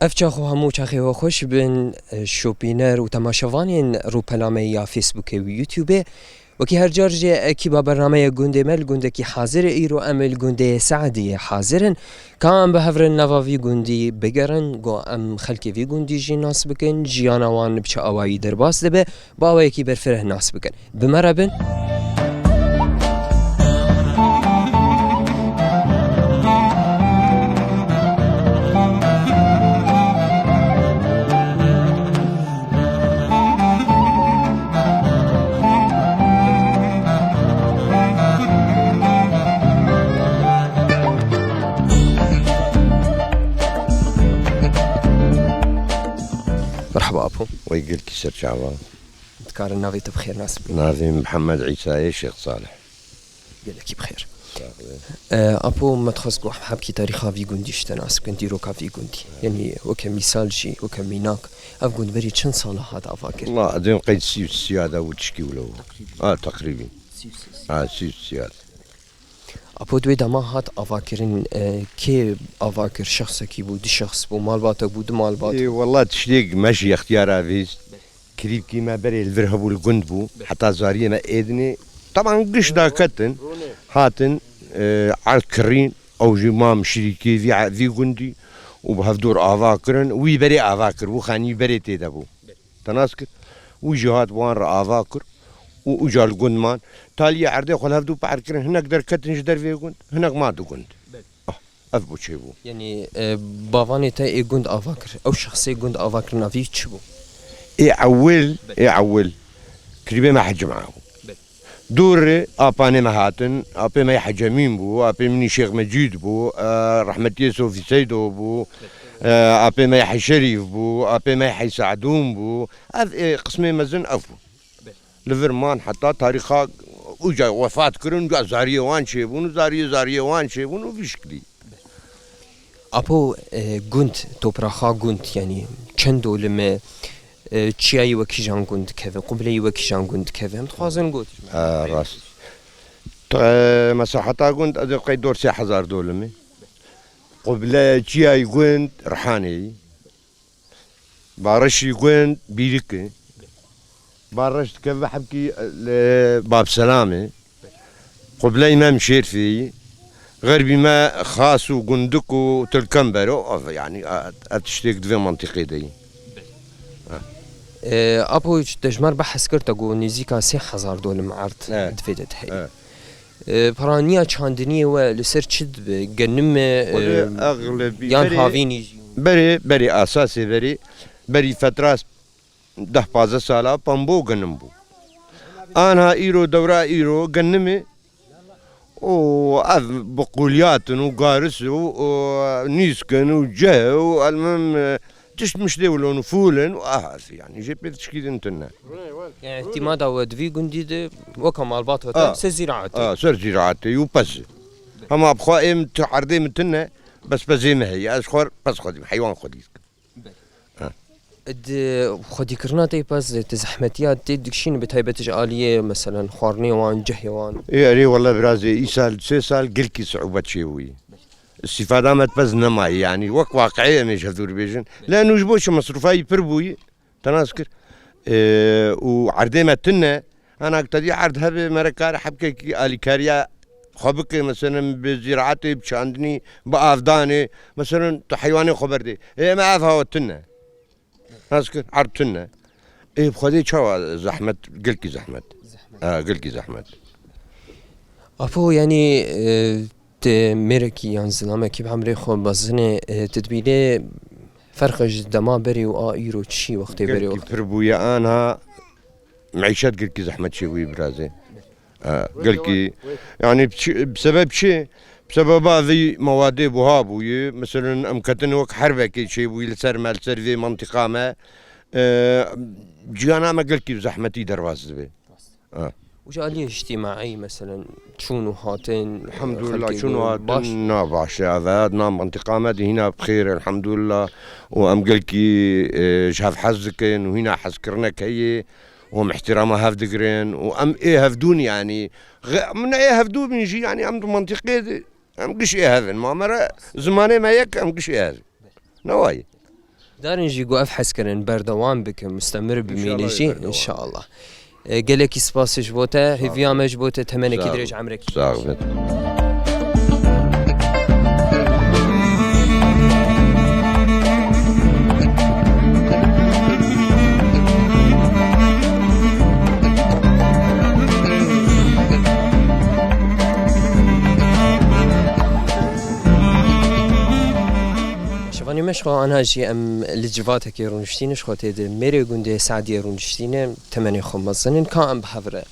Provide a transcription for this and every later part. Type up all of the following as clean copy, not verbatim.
افچاخو همو چاخی و خوش بن شوپینر و تماشاوانین رو پلامه یا فیسبوک و یوتیوب وکی هر جارج اکی با برنامه گنده مل گنده کی حاضر ایرو عمل گنده سعدی حاضرن کام به هفر نواوی گندی بگرن گو ام خلکی وی گندی جی ناس بکن جیانوان بچه آوایی در باس دبه با آوایی کی برفره ناس بکن بمربن مرحبا أبو ويقلك سر شعبان تكار النافي بخير ناس بكين نافي محمد عيسى شيخ صالح يلكي بخير أبو ما تخص قوح حبكي تاريخها في قنديش تناس كنتي روكا في قندي يعني وكمثال شي وكميناك أفقد بري كم صالة هذا أفاكر والله أدين قيد سيف السيادة وتشكي ولو تقريبا سيف السيادة أبو دوي دماغات أفاكرين كي أفاكر شخص كي بود شخص بو مال باتك بود مال بات والله تشليق ماشي اختيار افيز كريب كيما بري الفرهب والقند بو حتى زاريه ما اذني طبعا قش دا كتن هاتن على الكرين او جمام شريكي في قندي وبهفدور افاكرن وي بري افاكر وخاني بري تيدبو تناسكت وجهات وان افاكر وجا القندمان تالي عرضي خل هفدو بعركرن هناك در كتن جدر في قند هناك ما دو قند أفبو شيبو يعني بافاني تا إيه قند أفاكر أو شخصي قند أفاكر نافي تشبو إيه عول كريبي ما حج معه دور أباني مهاتن أبي ما يحجمين بو أبي مني شيخ مجيد بو رحمة يسوع في سيدو بو أبي ما يحي شريف بو أبي ما يحي سعدون بو قسمي مزن أفو لفرمان حتى تاريخها وجا وفاة كرن جا زاريه وان شيبون زاريه وان شيبون وبيشكلي أبو قند توبراخا قند يعني چندو لما چیایی وکی جان قند كذا قبلي وکی جان قند كذا هم تخوازن قد راست مساحتها قند أدي قيد دور 6000 دولمي قبل چیایی قند رحاني بارشي قند بيركي بارشت كذا حبكي باب سلامي قبل إمام شيرفي غربي ما خاص وقندق وتلكمبرو يعني أتشتيك دفي منطقي دي أبو تجمر بحث كرتا قو نزيكا 3000 دول معرض دفيدت هاي برانيا چاندنية ولسر چد بجنم أغلبي يان هافيني بري أساسي بري فترة 10-15 سالة بامبو جنمبو أنا إيرو دورا إيرو جنمي وأذ بقوليات وقارس ونيسكن وجه المهم تش مش دولون فولن وأهاس يعني جيب تشكيد انتنا يعني اعتماد او دفي قندي وكمال باطو سزراعتي سر زراعتي وبس هما بخوائم تعرضي متنا بس زي ما هي اشخر بس خدي حيوان خدي خدي كرناتي بس تزحمتيات تدكشين بتهيبتج آلية مثلا خوارني وان جهيوان ايه والله برازي ايسال 6 سال قلكي صعوبة شيوي استفادة ما تبزنا معي يعني واقعية مش هذول بيجن لأنه جبوش مصروفاي بربوي تناسكر وعردي ما تنا أنا أقتدي عرض هذا مركار حبكي آلي كاريا خبك مثلا بزراعتي بشاندني بأفداني مثلا تحيواني خبر دي إيه ما أفها تنا تناسكر عرض تنا إيه بخدي شو زحمة قلكي زحمة قلكي زحمة أبو يعني ميركي يعني زلامة كيف عمري خو بزنة تدبيله فرق جدما بري وآيرو تشي وقتي بري وقت بربويا أنا معيشات قلكي زحمة شوي برازي قلكي يعني بسبب شيء بسبب هذه مواد بوهابوي مثلا أمكتن وك حربة كي شيء ويلسر مال سر منطقة ما جيانا ما قلكي زحمتي درواز به وجالية اجتماعي مثلا شونو هاتين الحمد لله شونو هاتين باش هذا نام منطقة ما هنا بخير الحمد لله وأم قلكي شاف حزكن وهنا حزكرنك هي ومحترمة هفدقرين وأم إيه هفدون يعني من إيه هفدو بنجي يعني أم منطقة أم قش إيه هذا ما مرة زماني ما يك أم قش إيه هذا نواي دارن جيقو أفحس كرن بردوام بك مستمر بميليشي بردوام. إن شاء الله. قالك سباس جبوته هفيا مجبوته تمنى صعب. كدرج عمرك صعب. شوفاني مش خو أنا جي أم الجواتك يرونشتين شخو تيد ميري قندي سعدي يرونشتين تمنى خمسين كان أم بحفرة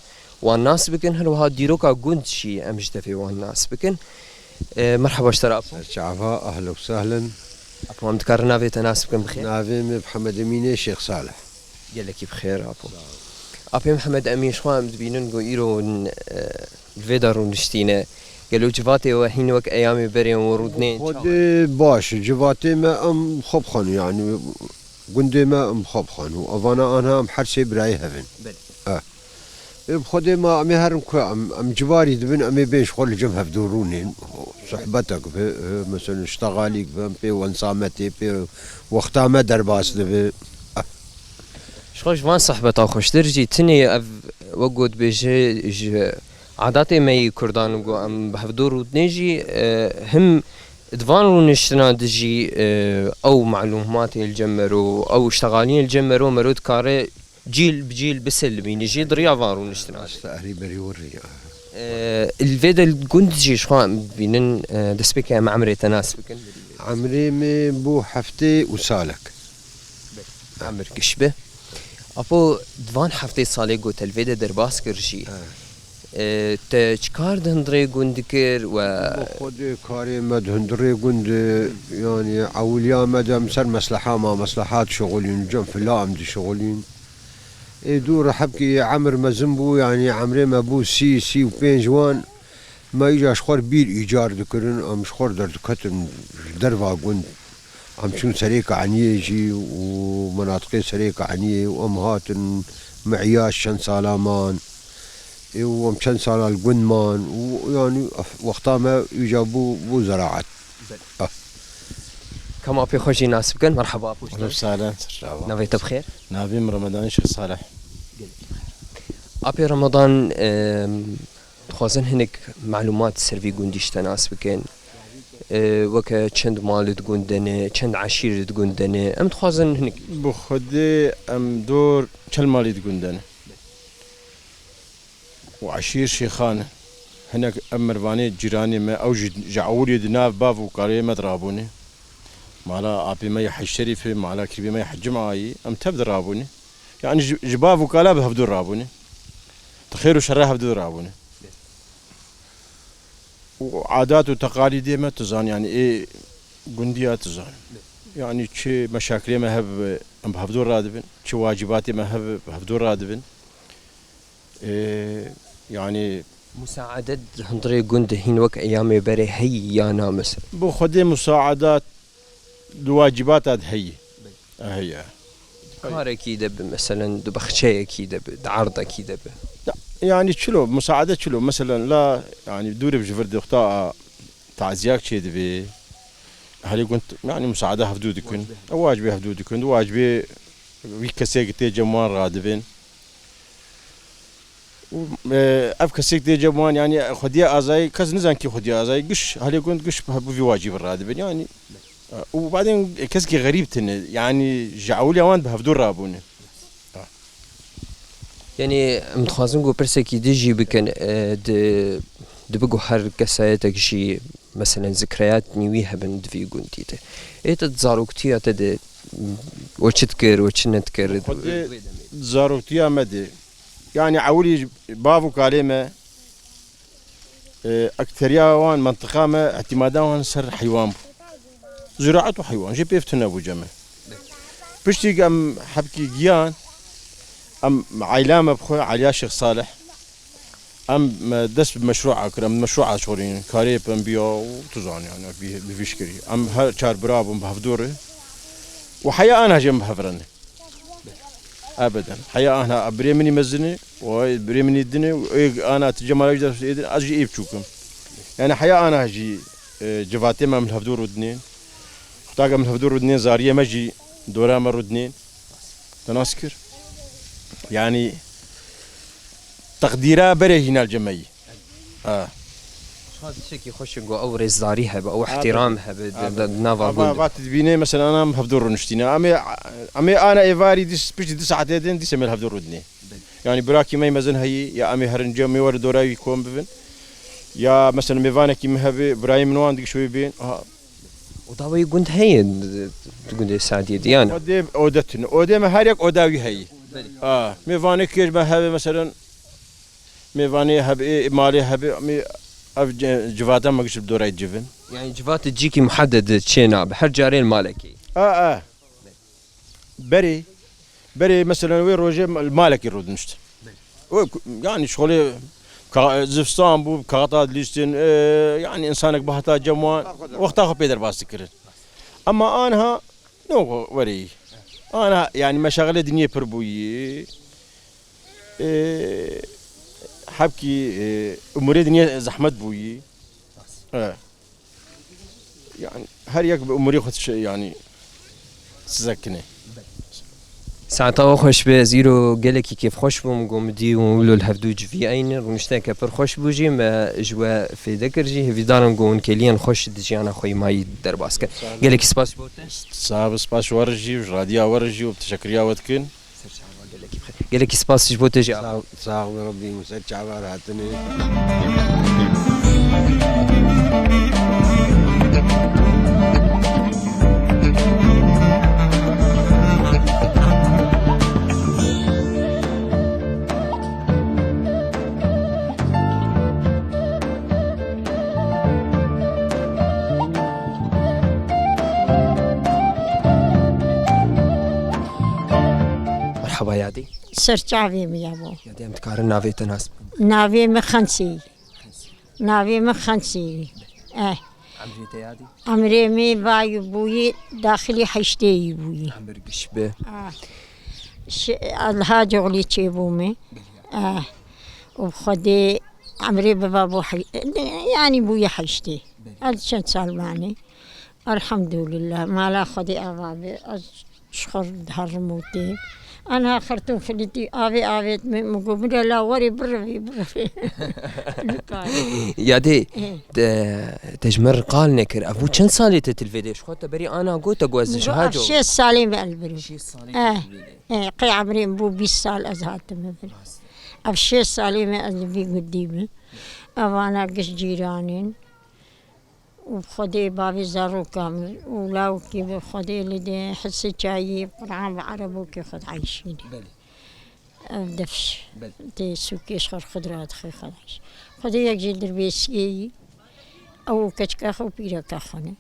والناس بكن هلو ها ديروكا قند شي أم جدفي والناس بكن مرحبا اشترى شعبها أهلا وسهلا. أبو مدكر نافي تناس بكن بخير نافي محمد أمين شيخ صالح. يلك بخير أبو محمد أمين شخو أم دبينن قو إيرون الفيدا رونشتينه قالوا جواتي وحين وك أيامي بري ورودنين خود باش جواتي ما أم خب خانو يعني قندي ما أم خب خانو أفانا أنا أم حرسي براي هفن. بخدي ما أمي هرم كوا أم جواري دبن أمي بيش خل جمها بدورونين صحبتك مثلا اشتغاليك بي وانصامتي بي وقتها ما درباس دبي. شخوش وان صحبة خوش درجي تني وقود بيجي عاداتي ماي كردان وقو أم بهفدور ودنيجي هم دفان ونشتنا دجي أو معلوماتي الجمرو أو اشتغالين الجمرو مرود كاري جيل بجيل بسلمين جيل دريا فارو نشتنا استأري بري وريا. الفيدا الجند جي شخوان بينن دسبك مع عمري تناسبك عمري مي بو حفتي وسالك. عمر كشبه أبو دفان حفتي صالي قوت الفيدا درباس كرجي تشكار دندري قندكر و خود كاري مد هندري قند يعني عوليا مدام سر مصلحة ما مصلحات شغلين جنب لا عمدي شغلين دور حبكي عمر مزنبو يعني عمري ما بو سي وبين جوان ما يجي اشخور بير ايجار ذكرن ام شخور در كتن دربا قند ام شون سريكة عنيه يجي ومناطقي سريكة عنيه وامهات معياش شن سالامان ومشان صار الجندمان ويعني وقتها ما يجابوا بو زراعة. كم أبي خوشي ناس بكن مرحبا أبو أهلا وسهلا. نافيت بخير نافي من رمضان شيخ صالح. أبي رمضان خوازن هناك معلومات سرفي قنديش تناس بكن وكا چند مال تقندنه چند عشير تقندنه أم تخوازن هناك بخدي أم دور كل مالي تقندن وعشير شيخانه هناك أم مرفاني جيراني ما أو جعولي دناف باف وقالي ما درابوني مالا أبي ما يحج شريفي مالا كربي ما يحج معاي أم تبدأ رابوني يعني جباف وقالا بهفدو رابوني تخيروا شراه هفدو رابوني وعادات وتقاليد ما تزان يعني إيه قندية تزان يعني شي مشاكل ما هب أم بهفدو رادبن شي واجباتي ما هب بهفدو رادبن إيه يعني مساعدة هندري قند هين وك أيامي بري هي يا نامس بو خدي مساعدات الواجبات هي هي كار أكيد مثلا دبخشة أكيد عرض أكيد يعني شلو مساعدة شلو مثلا لا يعني دوري بجفرد اختاء تعزياك شيء دبي هل كنت يعني مساعدة هفدودكن واجبي هفدودكن واجبي ويكسيك تيجموان رادبين أفكسيك تيجموان يعني خدية أزاي كذا نزان كي خدية أزاي قش هل كنت قش بهبو في واجب الرادبين يعني وبعدين كسكي غريب تن يعني جعولي أوان بهفدور رابوني يعني متخازن جو برسكي ديجي بكن دبقو هر قصايتك شي مثلا ذكريات نيويها بن دفي قنتيته ايه تتزاروكتيا تد وشتكر وشنتكر زاروكتيا مدي يعني عولي بافو كلمة أكثريا وان منطقة ما اعتمادا وان سر حيوان زراعة وحيوان جي بيفتنا أبو جمع بشتي أم حبكي جيان أم عيلامة بخوي عليا شيخ صالح أم دس بمشروع أكرم مشروع شغلين كاريب أم بيا وتزان يعني بفيشكري أم هر شار براب أم بهفدوري وحياة أنا جنب هفرني أبدا حياة أنا أبريمني مزني وبريمني الدنيا وأنا تجمع أجد أجي إيبشوكم يعني حياة أنا هجي جفاتي ما من هفدور ودنين اختاق من هفدور ودنين زارية مجي دورا مرة اثنين تناسكر يعني تقديرها بره هنا الجمعية هذا الشيء يخش جو أو رزداريها أو احترامها بالنافع بعد تبيني مثلا أنا هفدور نشتينا أمي أنا إيفاري ديس بيش ديس عتادين ديس أمي هفدور ودني يعني براكي ما يمزن هي يا أمي هرنجا مي ورد دوراي يكون بفن يا مثلا ميفانا كي مهبي برايم من وان ديك شوي بين وضاوي قلت هي قلت سعدي ديانا أودي أودتنا أودي ما هاريك أوداوي هي ميفانا كيش ما هبي مثلا ميفاني هبي مالي هبي أمي جفاتا ما قش بدوراي جفن يعني جفات تجيكي محدد تشينا بحر جارين مالكي بري مثلا وين روجي المالكي يرود نشت يعني شغلي زفستان بو كغطاد ليستن يعني انسانك بحتا جموان وقت اخو بيدر باستكر اما انها نو وري انا يعني مشاغل دنيا بربوي حبكي اموري دنيا زحمت بوي يعني هل يكب اموري خد يعني تزكني ساعتها خوش به زیرو گلکی کیف خوش بوم گم دی و ولو الهفدو جوی عین رونشته که پر خوش بوجی ما جوا فیده کرجی هفیدارم گون کلیان خوش دیجیانا خوی مای در باسکه گلکی سپاس بوده صاحب سپاس ورجی و رادیا ورجی و تشکریا ودکن گلکی سپاس بوده جی صاحب ربي مسد شعبار هاتني مرحبا یادی سرچاوی میابو یادی ام تکار ناوی تناسب ناوی مخنسی ناوی مخنسی عمری تیادی عمري مي باي بوي داخلي حشتي بوي عمر قشبه الهاج غلي تشيبومي وبخدي عمري بابو يعني بوي حشتي الشن سلماني الحمد لله ما لا خدي أبابي أشخر دهر موتي أنا خرطوم فلتي آبي مقومي لا وري برفي یادی تجمر قال نکر ابو چند سالی تلفیدش خودت بری آنا گوتا گوزش هاجو 6 سالي بالبري 6 سالی قي عمري بو 20 سال أزهات مبري أب 6 سالي ما أزبي قديمي أوانا قش جيرانين وبخدي بابي زارو كامل ولاو كي بخدي لدي حسي جاي برعام عربو كي خد عايشين دفش تي سوكي شخر خضرات خي خداش خدي يجي دربيسي او كشكاخو بيرا كاخونه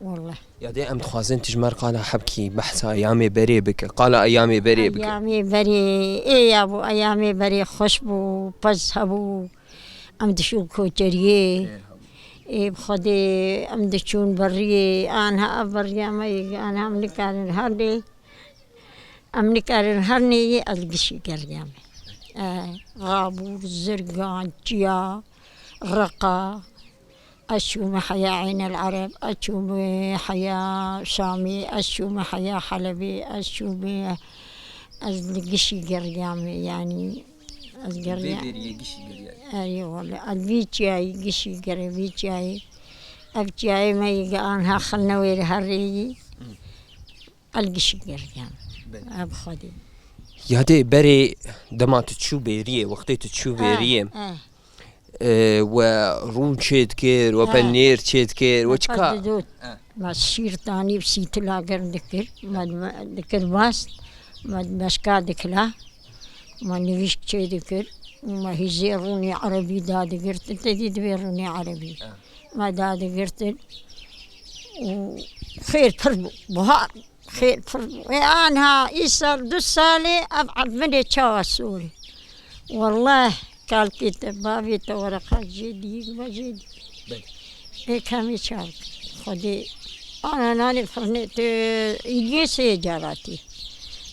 والله یادی ام تخوازن تجمر قال حبكي بحث ايامي بري بك قال ايامي بري بك ايامي بري اي يا ابو ايامي بري خشبو بزهبو ام دشو كوجريه إيه بخدي أم دشون بري أنا أبري أمي أنا أم نكارن هردي أم نكارن هرني ألقشي قريامي غابور زرقان جيا رقا أشوم حيا عين العرب أشوم حيا شامي أشوم حيا حلبي أشوم ألقشي قريامي يعني القريامي أيوة والله البيتشاي قشي قريبيتشاي أبتشاي ما يقانها خلنا وير هريجي القشي قريام أبخدي یادی بری دمات تشو بریه وقتی تشو بریه و رون چید کر و پنیر چید کر و چکا ما الشير تاني بسيت لاقر ذكر ما ذكر باست ما مشكا ذكلا ما نويش شيء ذكر ما هي زيروني عربي داد قرت تدي دبيروني عربي ما داد قرت وخير فربو بهار خير فربو أنا إيسال دوسالي أبعد مني تشاوا سوري والله قال كتاب بابي تورقة جديد ما جديد إيه كامي شارك خدي أنا ناني فرنيت يجي سيجاراتي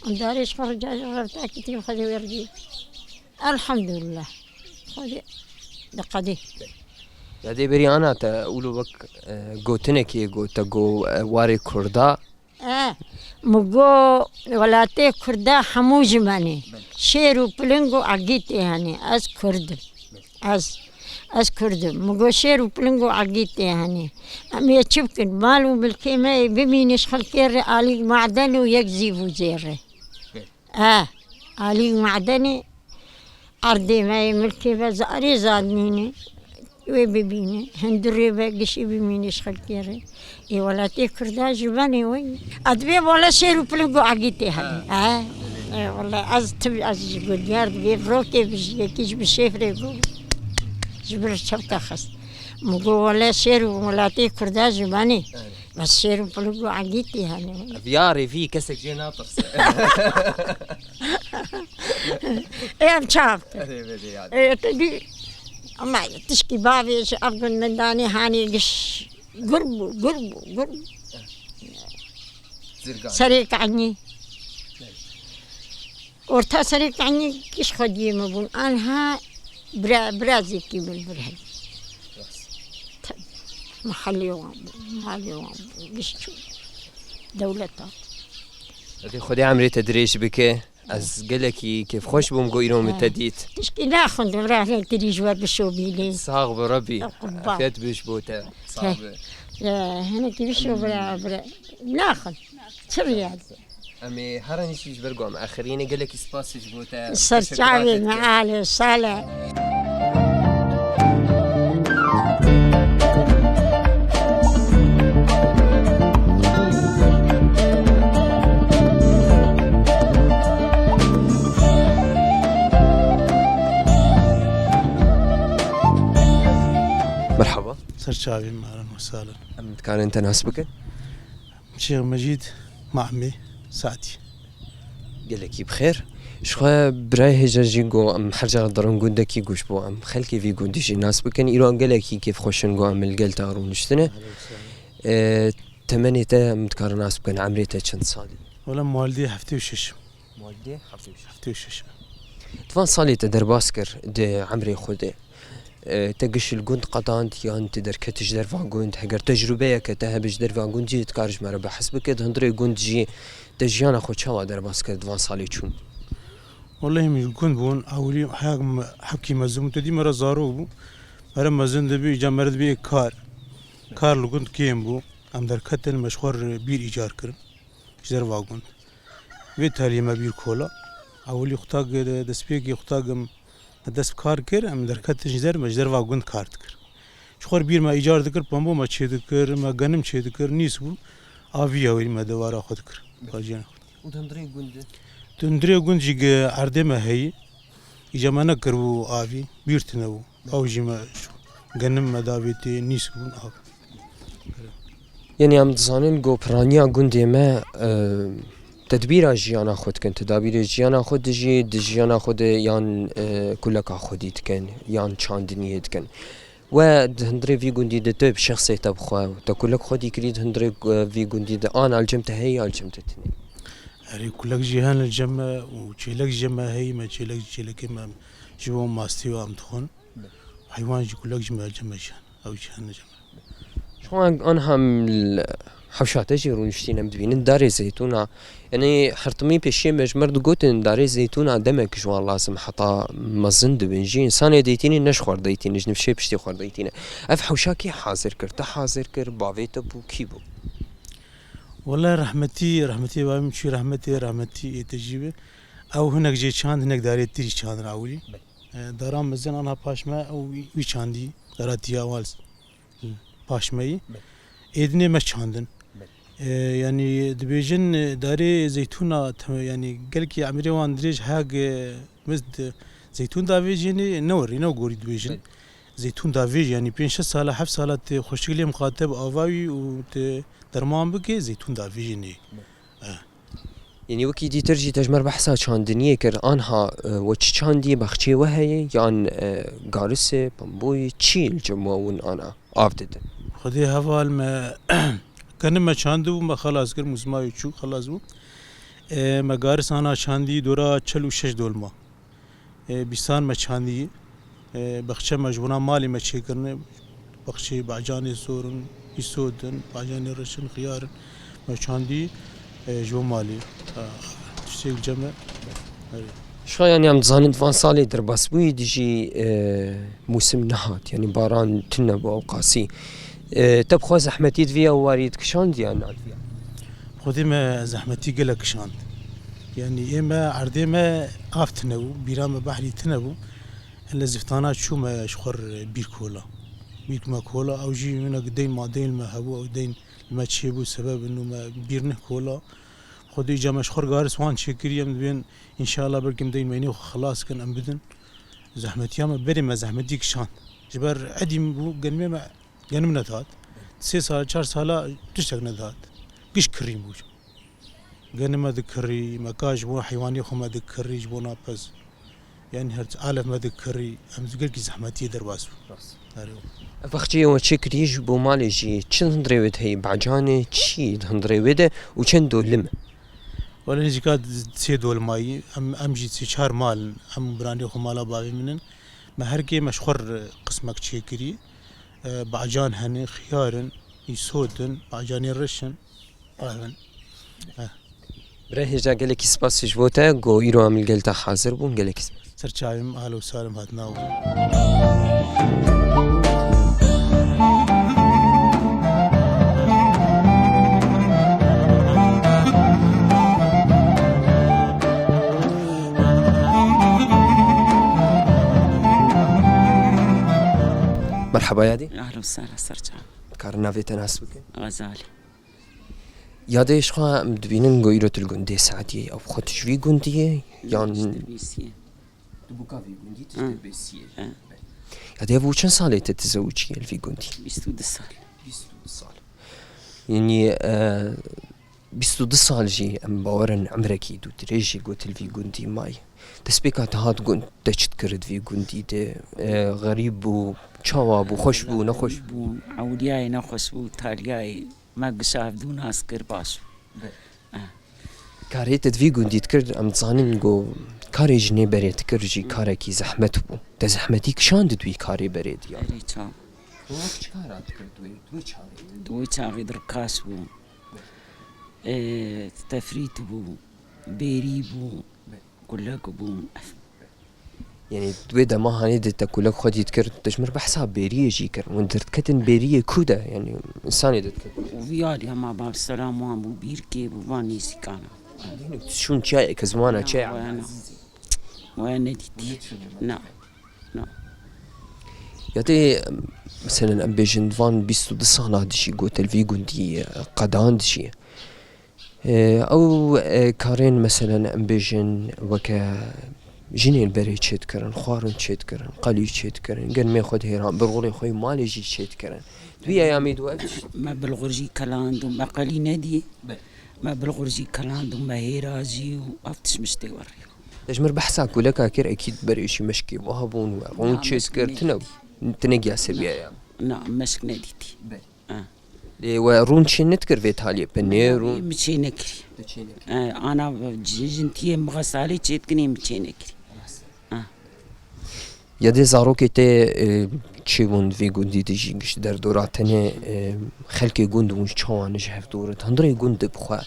داريش فرجع جربت كتير خدي ويرجي الحمد لله خدي دقدي یادی بری آنا تا اولو بک گوتنه کی گوتا گو واری کردا مگو ولاتي كردا حموج ماني شيرو بلنگو عقيتي هاني از كردم از كردم مگو شيرو بلنگو عقيتي هاني أمي تشبكن مالو بالكيمة بمينش خلكير آلي معدني ويكزيبو زيري آلي معدني عردي ماي ملكي بزاري زادنيني وبيبيني هندري باقشي بمينش خلكيري اي ولاتي كردا جباني وي ادبي ولا شيرو بلنقو عقيتي هذه اي والله از تبي از جقول يارد بيفروكي بيجيكيش بالشيفري يقول جبر شبكة خس مقول ولا شيرو ولاتي كردا جباني بس شيرو بلنقو عقيتي هذه افياري في كسك جي ناطر ايه مشافت ايه تدي أما تشكي بابي أفضل من داني هاني قش قربو سريك عني ورتا سريك عني كش خدي مبون أنها برازي كي بالبرهي محلي وام قش دولتها خدي عمري تدريش بك از قلكي كيف خوش بوم قويرهم التديت تشكي ناخذ براه تري جواب بشوبيلي صاغ بربي فات بش بوتا صعب هنا تبشو برا ناخذ سريال امي هراني شيش برقوم اخرين قلكي سباس بوتا صرت عامل معالي صالح مرحبا سرشابي اهلا وسهلا. كان انت ناسبك؟ شيخ مجيد مع عمي سعدي. قالك بخير؟ شخوا براي هجا جيغو ام حرجا درون قندكي قوش بو ام خلكي في قندي جي ناسبكن ايران قالكي كيف خوشن قو ام القلتا رونشتنه تمنيتا متكار ناسبكن عمريتا چند سالي؟ ولا والدي هفتي وشش. والدي هفتي وشش. طبعا صالي تدر باسكر دي عمري خودي تقش الجند قطانت يان تدر كتش در فاجوند هجر تجربة كتهبش در فاجوند جي تكارج مرة بحسب كده هندري جند جي تجيانا خود شوا در باسكر دوان صالي چون والله من الجند بون أولي حكي مزوم تدي مرة زارو بو مرة مزن دبي جمرد بي كار الجند كيم بو أم در كتل مشوار بير إيجار كرن در فاجوند ويتالي ما بير كولا أولي خطاق دسبيك خطاقم دست کار کرد ام در کتش زر مجدر واگوند کارت کرد شخور بیر ما ایجار دکر پامبو ما چه دکر ما گنم چه دکر نیست بو آوی هوی ما دوارا خود کرد باجیان خود دندری گوند جیگ عرضه ما هی ایجا ما نکر بو آوی بیرت نبو آوجی ما گنم ما داویتی نیست بو آوی يعني عم تظنين جو برانيا جندي ما تدبير جيانا خود كن تدابير جيانا خود دجي جيانا خود يان كلك خوديت كن يان چاندنيت كن و هندري في جندي دتب شخصية تبخوا تكلك خودي كريد هندري في جندي انا الجمت هي الجمت تني هري كلك جيهان الجمة وشيلك جمة هي ما شيلك ما جوا ماستيو ام تخون حيوان جي كلك جمة جمة او جيهان جمة شو أنا هم حوشات جيرون شتينا مدبين داري زيتونة يعني حرطمي بشي مجمرد قوتن داري زيتونة دمك جوان لازم حطا مزند بنجي إنسان ديتيني نشخور ديتيني جنف شي بشتي خور ديتيني أف حوشاكي حاضر كر تحاضر كر باويتا بو كيبو والله رحمتي بامشي رحمتي تجيبه او هناك جي چاند هناك داري تري چاند راولي دارام مزن انا پاشما او وي چاندي داراتي اول پاشمي ادني ما چاندن يعني دبيجن داري زيتونه يعني قالك عمري وان دريج حاج مزد زيتون دافيجني نو غوري دبيجن زيتون دافيج يعني 5 سال 7 سالات خوشگلی مخاطب آواوی و درمان بكي زيتون دافيجني يعني وكي دي ترجي تجمر بحثا چاندنية كر آنها وچ چاندي بخچي وهي يان غارسه بمبوي چي الجمعون آنا آفتده خدي هوال ما كان ما چاندو ما خلاص كر مسماوي چو خلاص بو ما غارس آنا چاندي دورا 46 دولما بيسان ما چاندي بخچه مجبونا مالي ما چي کرنه بخچه باجاني سورن يسودن باجاني رشن خيارن ما چاندي جو مالي تشتيك جمع شو يعني عم تظن فان صالي درباس بوي ديجي موسم نهات يعني باران تنبو أو قاسي تبخوا زحمتي فيها واريد كشان ديالنا فيها خودي ما زحمتي قلق شاند يعني إما عردي ما آفتنبو بيرام بحري تنبو إلا زفتانات شو ما شخر بيركولا بيرك ما كولا أو جي منك دين ما دين ما هبو أو دين ما تشيبو سبب إنه ما بيرنه كولا خودي جا مشخور قارس وان شكري من بين إن شاء الله بركم دين ميني وخلاص كان أم بدن زحمتي ما بري ما زحمتي كشان جبر عديم بو جنمي ما جنم نتات 3 سال 4 سال تشتغل نتات قش كريم بوج جنم ما ذكري ما كاش بو حيواني خو ما ذكري جبونا بس يعني هرت عالم ما ذكري أم تقول كي زحمتي درباس فختي وشكريش بو مالي جي چند هندريوت هي بعجاني چي هندريوت وچند دولم ولا نجي كاد سي دول ماي ام جي سي شهر مال ام براندي خو مالا باوي منن ما هركي مشخور قسمك تشيكري بعجان هني خيارن يسودن بعجاني رشن اهلا براه جا قالك سباس جوتا جو يرو عمل قالتا حاضر بون قالك سرچايم اهلا وسهلا هاتناو مرحبا يادي أهلا وسهلا سرجان كارنا في تناسبك غزالي يادي شخا مدبينن جو يرو تلقون ساعتي او خدش في قندية يعني بيسيه تبوكا في قندي تشتري يادي ابو چند سالي تتزوجي في قندي 22 سال 22 سال يعني 22 سال جي ام باورن عمركي دو تريجي قلت في قندي ماي تسبيكات هاد قند تشت كرد في قندي ده غريب و شواب و خوش بو نخوش بو عودياي نخوش بو تالياي ما قشاف دون اسكر باشو كاري تدفي قندي تكرد ام تصانين جو كاري جني بريد كرجي كاركي زحمت بو تزحمتيك شان ددوي كاري بريد يعني بري چاو وقت كارات كردوي دوي چاوي دوي چاوي دركاش بو تفريت بو بيري بو كلك بو يعني دوي دا ما هاني دتا كلك خدي تكرد تجمر بحساب بيريه جي كر وندرت كتن بيريه كودا يعني انساني دت وفيالي هما باب السلام وان بو بيركي بو واني سيكانا شون شاي كزمانه شاي وانا ديتي نعم نعم ياتي مثلا ام بيجن فان 22 سنه دشي قوتل في قندي قدان دشي او كارين مثلا ام بيجن وكا جنين بري تشيت كرن خوارن تشيت كرن قلي تشيت كرن قال ما ياخذ هيران برغولي خوي مالي جي تشيت كرن دويا يا ميدو ما بالغرجي كلاندو ما قلي نادي ما بالغرجي كلاندو ما هيراجي وافتش مشتي وري تجمر بحساك ولا كاكر اكيد بري شي مشكي وهبون وون تشيت كرن تنقيا سبيا نعم مشك ناديتي ورون شنت كرفيت هالي بنيرو مشي نكري انا جنتي مغسالي تشيتكني مشي نكري يدي زاروكي تي تشيبون في قندي تجي قش در دوراتني خلكي قند ونش چوان جهف دورت هندري قند بخوا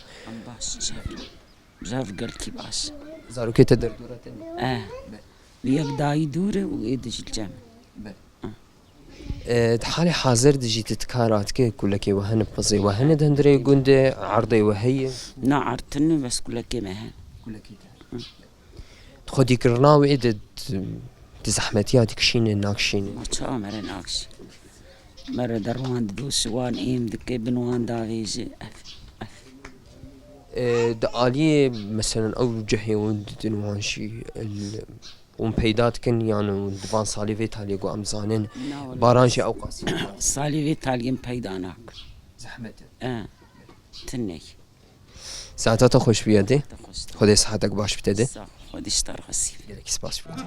باش جاف قلكي باش زاروكي تدر دوراتني بيك داي دوره ويدش الجامع حالي حاضر دجي تتكارات كي كلكي وهن بزي وهن هندري قند عرضي وهي نعرتن بس كلكي مهن كلكي تخدي كرناوي عدد تزحمتياتك شين ناكشين ما شاء مرة ناكش مرة دروان دوس وان ايم دكي بنوان داغيجي دقالي مثلا او جهي وندنوان شي ومبيدات كن يعني دفان صاليفيت هالي قو امزانن بارانشي او قاسي صاليفيت هالي مبيداناك زحمته تني ساعتها خوش بيدي خدي صحتك باش بتدي خدي اشتر غسيل يلك سباس بيدي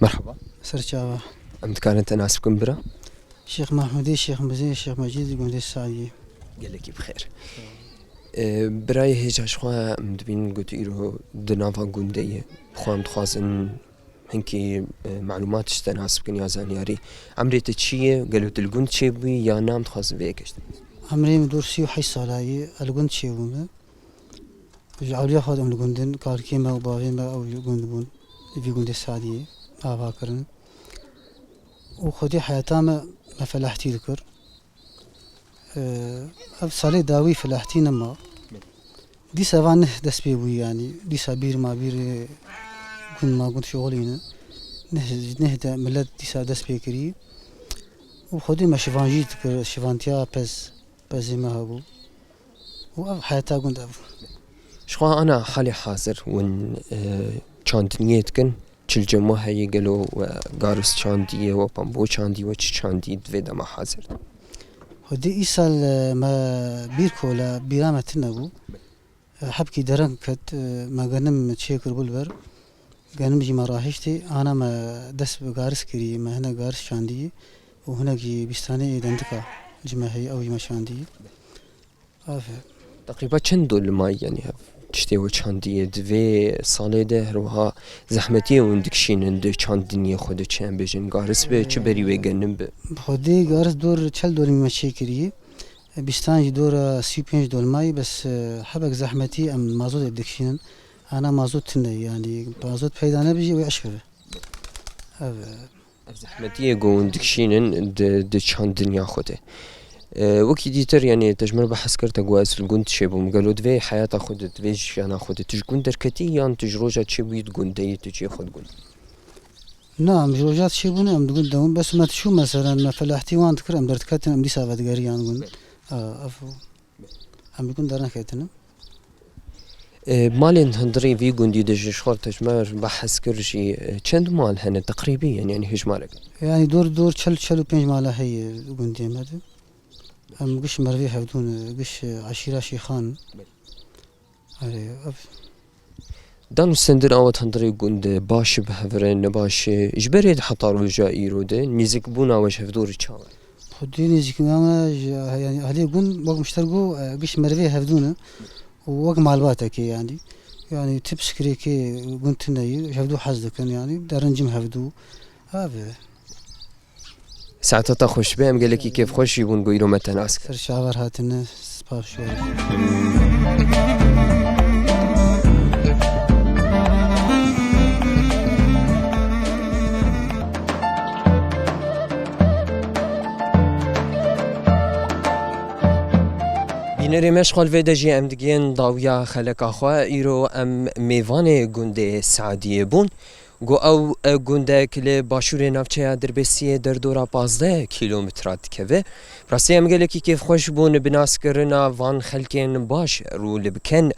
مرحبا سرچاوا أمت كانت تناسبكم برا؟ الشيخ محمودي الشيخ مزين الشيخ مجيد قندي السعدية. قالك بخير. برای هیچ خوا مدبین قلت إيرو دنافا قندية خوام تخازن هنكي معلومات استناسب كن يا زانياري عمري تشيه قالوا تلقون تشيبي يا نام تخاز بيكش عمري مدور سيو حي صلاي القند شيوما جعلوا خادم القندن كاركيما وباغيما أو القندبون في قند السعدية أباكرن وخدي حياتنا ما فلاحتي ذكر صالي داوي فلاحتي نما دي سافان دس بيبوي يعني دي سابير ما بير كنت شغلينا نهدا ملت دي سا دس بيكري وخدي ما شفانجيت شفانتيا بس ما هبو وحياتها كنت شخوا أنا حالي حاضر ون چاندنيتكن چل جمع هاي قالوا قارس چاندية وبامبو چاندي وچ چاندي دويدا ما حاضر ودي إيسال ما بيركولا بيرامة نبو حبكي درنكت ما غنم تشيكر بولبر غنم جي ما راحشتي أنا ما دس بقارس كري ما هنا قارس شاندي وهنا جي بستاني دندكا جما هي أو جما شاندي تقريبا چند دول ما يعني تشتي و چاندي دوي سالي ده هروها زحمتي وندكشين اند چاندني خود چن بجن قارس به چه بري و غنم به خودي قارس دور چل دور ما تشيكري بستان دور 35 دول ماي بس حبك زحمتي ام مازوت الدكشين انا مازوت يعني مازوت پیدا نبيجي ويشكر زحمتي قون دكشين د چاندنيا خوده وكي ديتر يعني تجمر بحث كرت قواس الجند شبهم قالوا دوي حياة خود دويش أنا خود تجون دركتي يعني تجروجة شبوي تجون داي تجي خود جون نعم جروجات شبونه أم تقول دوم بس ما تشوف مثلا ما فلاحتي وان تكر أم دركتنا أم دي سافت جاري يعني جون أفو أم يكون درنا كاتنا مالين هندري في جندي دج شخور تجمر بحث كرشي چند مال هنا تقريبا يعني هج مالك يعني دور چل بينج مالا هي جندي ماذا أم قش مروي حودون قش عشيرة شيخان دانو سندر آوات هندري قند باش بهفرين باش إجباري حتى رجاء إيروده نزيك بونا وش هفدور تشاور خدي نزيك نعم يعني هذي قند وقت مشتركو قش مروي حودونه ووقت معلوماتك يعني تبسكري كي قند تناي هفدو حزدك يعني دارنجم هفدو هذا ساعتها خوش بهم قال لك كيف خوش يبون قيلوا متى ناس سر شاور هاتنا سباب شوي بینری مشغول ویده جی ام دگین داویا خلق آخوا ایرو ام میوان گنده سعدیه بون گو او گنده کل باشور نافچه دربسیه در دورا 15 کیلومترات که راستی ام گله کی کیف خوش بون بناس کرنا وان خلکن باش رو لبکن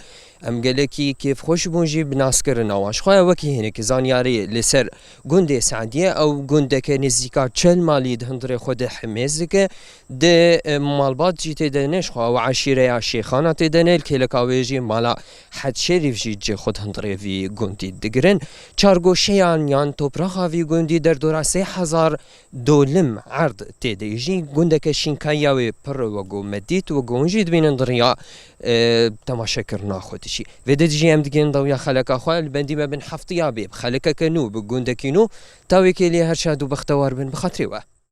ام گله کی کیف خوش بون جی بناس کرنا واش خواه وکی هنه که زانیاری لسر گنده سعدیه او گنده که نزدیکا 40 مالی دهندر خود حمیز که ده مالبات جی تدنش خواه و عشیره شیخانه تدنل که لکاویجی مالا حد شریف جی خود هندره وی گندی دگرن چارگو شیان یان توپراخا وی گندی در دورا 3000 دولم عرض تدیجی گنده که شینکایاوی پر وگو مدید وگو انجید بینن دریا تماشا کرنا خودشی و دیجی هم دیگه داویا خلق خواه البندی ما بن حفظیا بیب خلق کنو بگنده کنو تاوی که لی هر شادو بختوار بن بخاطری و